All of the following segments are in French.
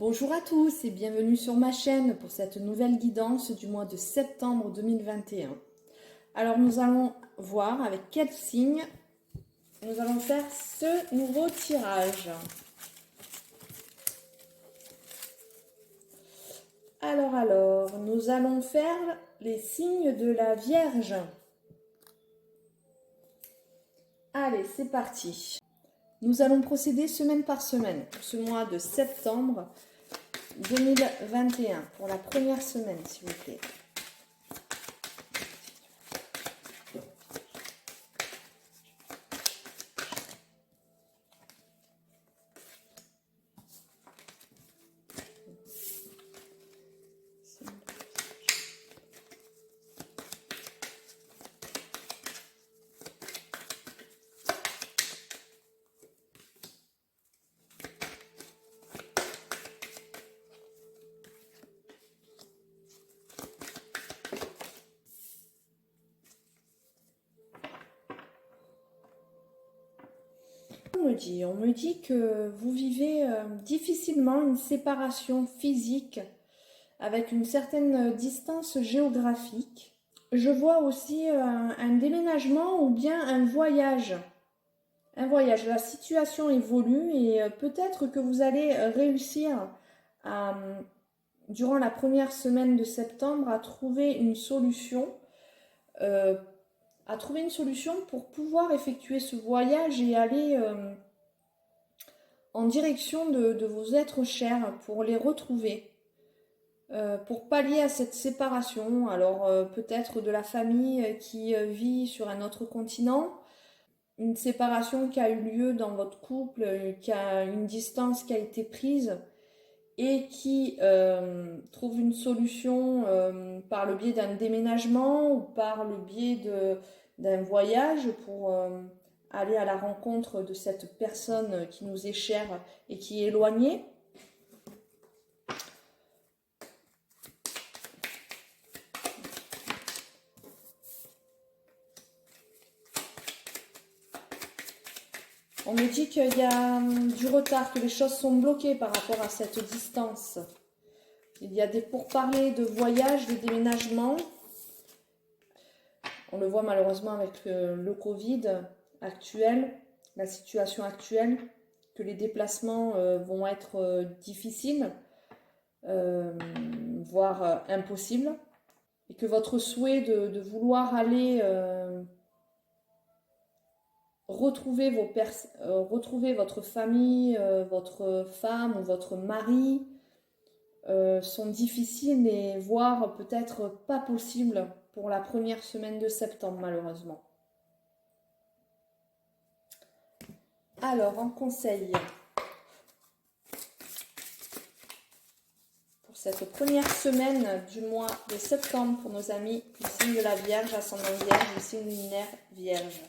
Bonjour à tous et bienvenue sur ma chaîne pour cette nouvelle guidance du mois de septembre 2021. Alors nous allons voir avec quel signe nous allons faire ce nouveau tirage. Alors, nous allons faire les signes de la Vierge. Allez, c'est parti. Nous allons procéder semaine par semaine pour ce mois de septembre 2021, pour la première semaine, s'il vous plaît. On me dit que vous vivez difficilement une séparation physique avec une certaine distance géographique. Je vois aussi un déménagement ou bien un voyage. La situation évolue et peut-être que vous allez réussir durant la première semaine de septembre à trouver une solution. Pour pouvoir effectuer ce voyage et aller en direction de vos êtres chers pour les retrouver, pour pallier à cette séparation. Alors peut-être de la famille qui vit sur un autre continent, une séparation qui a eu lieu dans votre couple, qui a une distance qui a été prise et qui trouve une solution par le biais d'un déménagement ou par le biais d'un voyage pour aller à la rencontre de cette personne qui nous est chère et qui est éloignée. On me dit qu'il y a du retard, que les choses sont bloquées par rapport à cette distance. Il y a des pourparlers de voyage, de déménagement. On le voit malheureusement avec le Covid actuel, la situation actuelle, que les déplacements vont être difficiles, voire impossibles. Et que votre souhait de vouloir aller retrouver votre famille, votre femme ou votre mari sont difficiles et voire peut-être pas possibles pour la première semaine de septembre malheureusement. Alors en conseil pour cette première semaine du mois de septembre pour nos amis du signe de la Vierge, ascendant Vierge, du signe lunaire Vierge.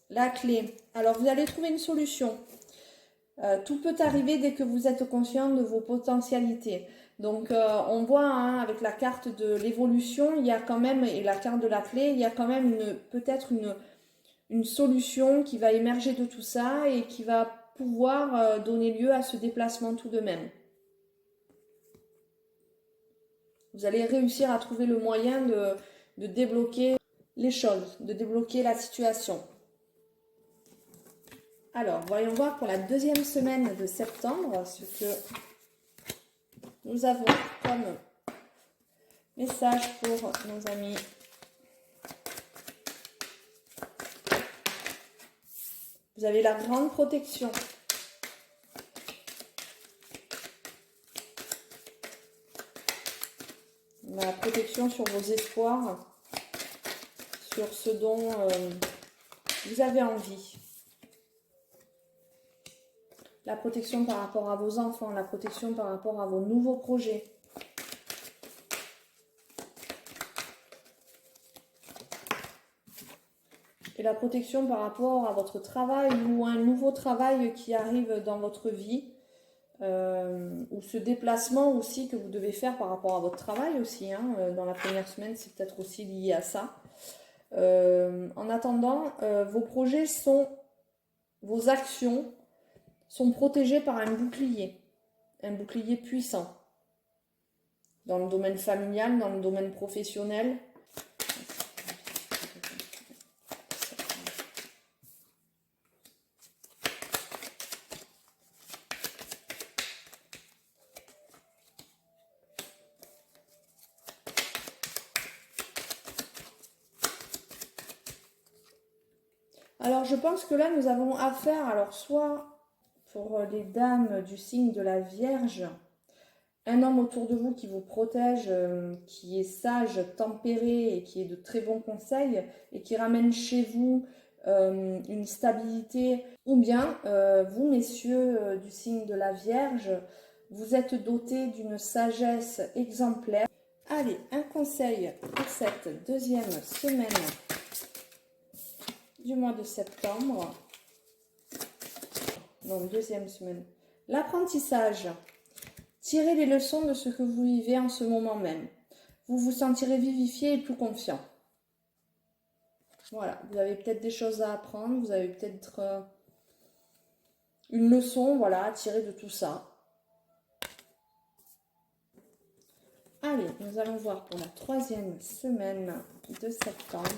La clé. Alors vous allez trouver une solution. Tout peut arriver dès que vous êtes conscient de vos potentialités. Donc on voit avec la carte de l'évolution, il y a quand même, et la carte de la clé, il y a quand même peut-être une solution qui va émerger de tout ça et qui va pouvoir donner lieu à ce déplacement tout de même. Vous allez réussir à trouver le moyen de débloquer les choses, de débloquer la situation. Alors, voyons voir pour la deuxième semaine de septembre ce que nous avons comme message pour nos amis. Vous avez la grande protection. La protection sur vos espoirs, sur ce dont vous avez envie. La protection par rapport à vos enfants, la protection par rapport à vos nouveaux projets. Et la protection par rapport à votre travail ou un nouveau travail qui arrive dans votre vie. Ou ce déplacement aussi que vous devez faire par rapport à votre travail aussi. Dans la première semaine, c'est peut-être aussi lié à ça. En attendant, vos actions sont protégées par un bouclier. un bouclier puissant. Dans le domaine familial, dans le domaine professionnel. Alors, je pense que là, nous avons affaire, alors soit pour les dames du signe de la Vierge, un homme autour de vous qui vous protège, qui est sage, tempéré et qui est de très bons conseils et qui ramène chez vous une stabilité. Ou bien, vous, messieurs du signe de la Vierge, vous êtes dotés d'une sagesse exemplaire. Allez, un conseil pour cette deuxième semaine du mois de septembre. Donc, deuxième semaine. L'apprentissage. Tirez les leçons de ce que vous vivez en ce moment même. Vous vous sentirez vivifié et plus confiant. Voilà, vous avez peut-être des choses à apprendre, vous avez peut-être une leçon, voilà, à tirer de tout ça. Allez, nous allons voir pour la troisième semaine de septembre.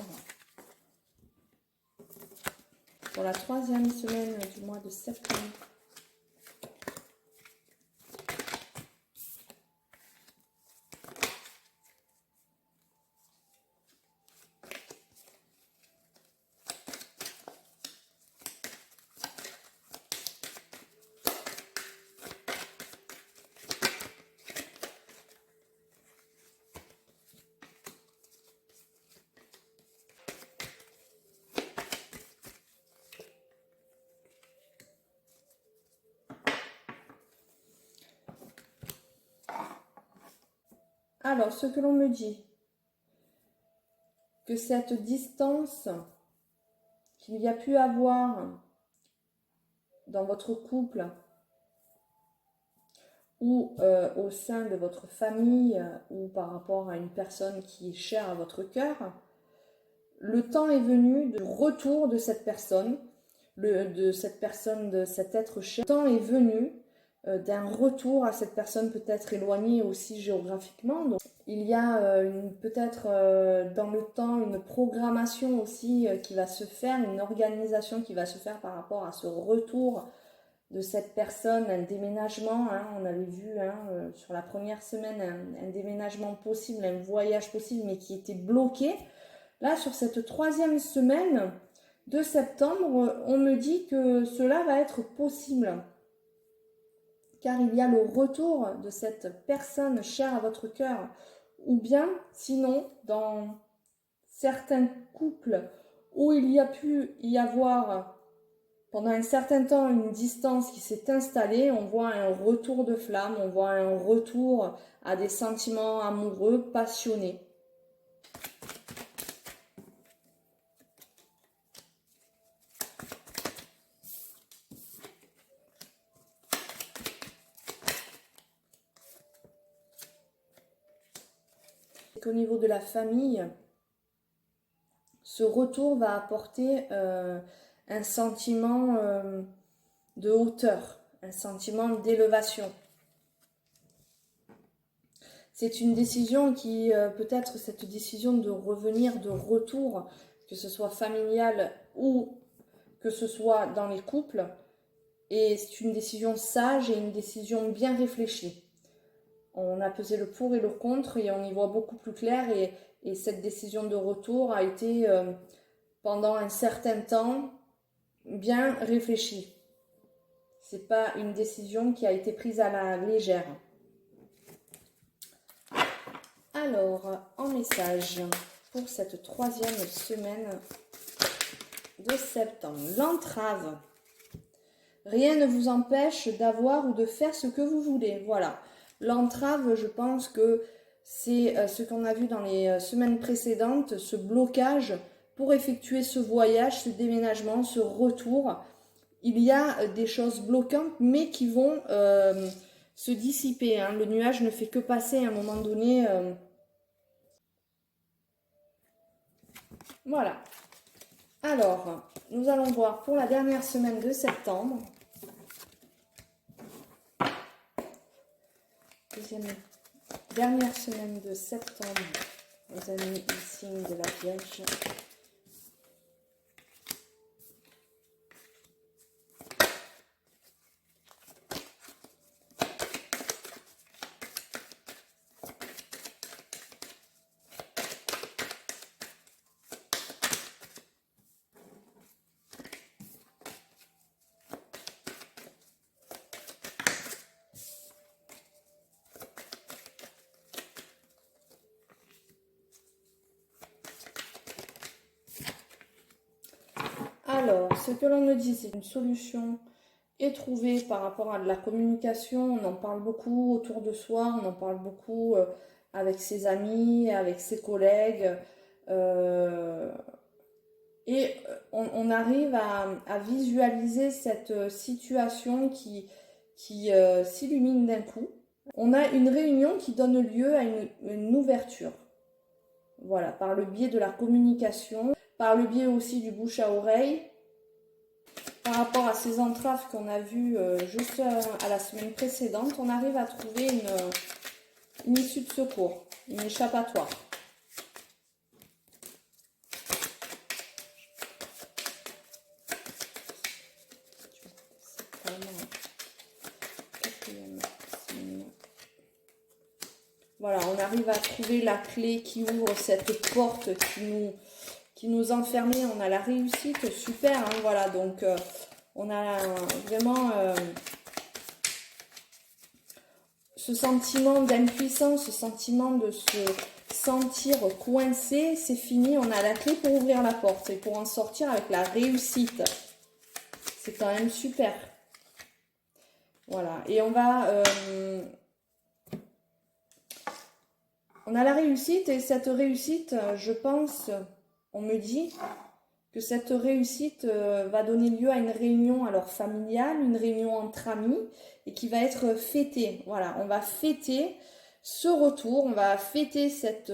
Pour la troisième semaine du mois de septembre. Alors, ce que l'on me dit, que cette distance qu'il y a pu avoir dans votre couple ou au sein de votre famille ou par rapport à une personne qui est chère à votre cœur, le temps est venu du retour de cette personne, de cet être cher. Le temps est venu d'un retour à cette personne peut-être éloignée aussi géographiquement. Donc, il y a peut-être dans le temps une programmation aussi qui va se faire, une organisation qui va se faire par rapport à ce retour de cette personne, un déménagement, hein, on avait vu sur la première semaine un déménagement possible, un voyage possible mais qui était bloqué. Là, sur cette troisième semaine de septembre, on me dit que cela va être possible. Car il y a le retour de cette personne chère à votre cœur. Ou bien, sinon, dans certains couples où il y a pu y avoir pendant un certain temps une distance qui s'est installée, on voit un retour de flamme, on voit un retour à des sentiments amoureux, passionnés. Au niveau de la famille, ce retour va apporter un sentiment de hauteur, un sentiment d'élévation. C'est une décision qui, peut-être cette décision de revenir, de retour, que ce soit familial ou que ce soit dans les couples, et c'est une décision sage et une décision bien réfléchie. On a pesé le pour et le contre et on y voit beaucoup plus clair et cette décision de retour a été pendant un certain temps bien réfléchie. C'est pas une décision qui a été prise à la légère. Alors, en message pour cette troisième semaine de septembre, l'entrave. Rien ne vous empêche d'avoir ou de faire ce que vous voulez. Voilà. L'entrave, je pense que c'est ce qu'on a vu dans les semaines précédentes, ce blocage pour effectuer ce voyage, ce déménagement, ce retour. Il y a des choses bloquantes, mais qui vont se dissiper. Hein. Le nuage ne fait que passer à un moment donné. Voilà. Alors, nous allons voir pour la dernière semaine de septembre. dernière semaine de septembre, les amis, le signe de la Vierge. Alors, ce que l'on me dit, c'est une solution est trouvée par rapport à de la communication. On en parle beaucoup autour de soi, on en parle beaucoup avec ses amis, avec ses collègues. Et on arrive à visualiser cette situation qui s'illumine d'un coup. On a une réunion qui donne lieu à une ouverture. Voilà, par le biais de la communication, par le biais aussi du bouche à oreille. Par rapport à ces entraves qu'on a vues juste à la semaine précédente, on arrive à trouver une issue de secours, une échappatoire. Voilà, on arrive à trouver la clé qui ouvre cette porte qui nous enfermait. On a la réussite, super, hein, voilà, donc on a vraiment ce sentiment d'impuissance, ce sentiment de se sentir coincé, c'est fini, on a la clé pour ouvrir la porte et pour en sortir avec la réussite. C'est quand même super. Voilà, et on va... on a la réussite et cette réussite, je pense, on me dit que cette réussite va donner lieu à une réunion alors familiale, une réunion entre amis et qui va être fêtée. Voilà, on va fêter ce retour, on va fêter cette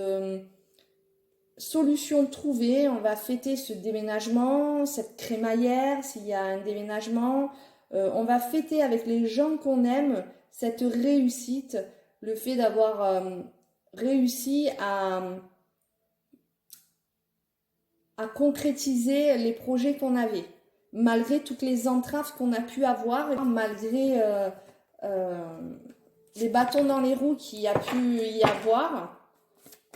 solution trouvée, on va fêter ce déménagement, cette crémaillère, s'il y a un déménagement. On va fêter avec les gens qu'on aime cette réussite, le fait d'avoir réussi à concrétiser les projets qu'on avait, malgré toutes les entraves qu'on a pu avoir, malgré les bâtons dans les roues qu'il y a pu y avoir.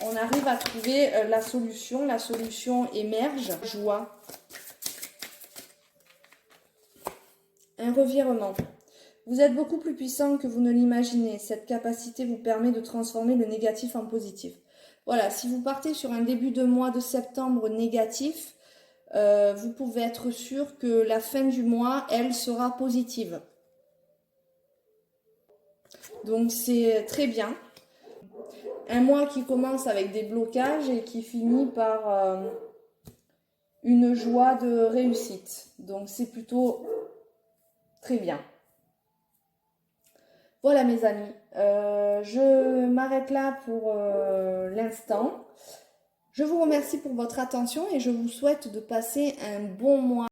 On arrive à trouver la solution émerge, joie. Un revirement. Vous êtes beaucoup plus puissant que vous ne l'imaginez. Cette capacité vous permet de transformer le négatif en positif. Voilà, si vous partez sur un début de mois de septembre négatif, vous pouvez être sûr que la fin du mois, elle sera positive. Donc c'est très bien. Un mois qui commence avec des blocages et qui finit par une joie de réussite. Donc c'est plutôt très bien. Voilà mes amis, je m'arrête là pour l'instant. Je vous remercie pour votre attention et je vous souhaite de passer un bon mois.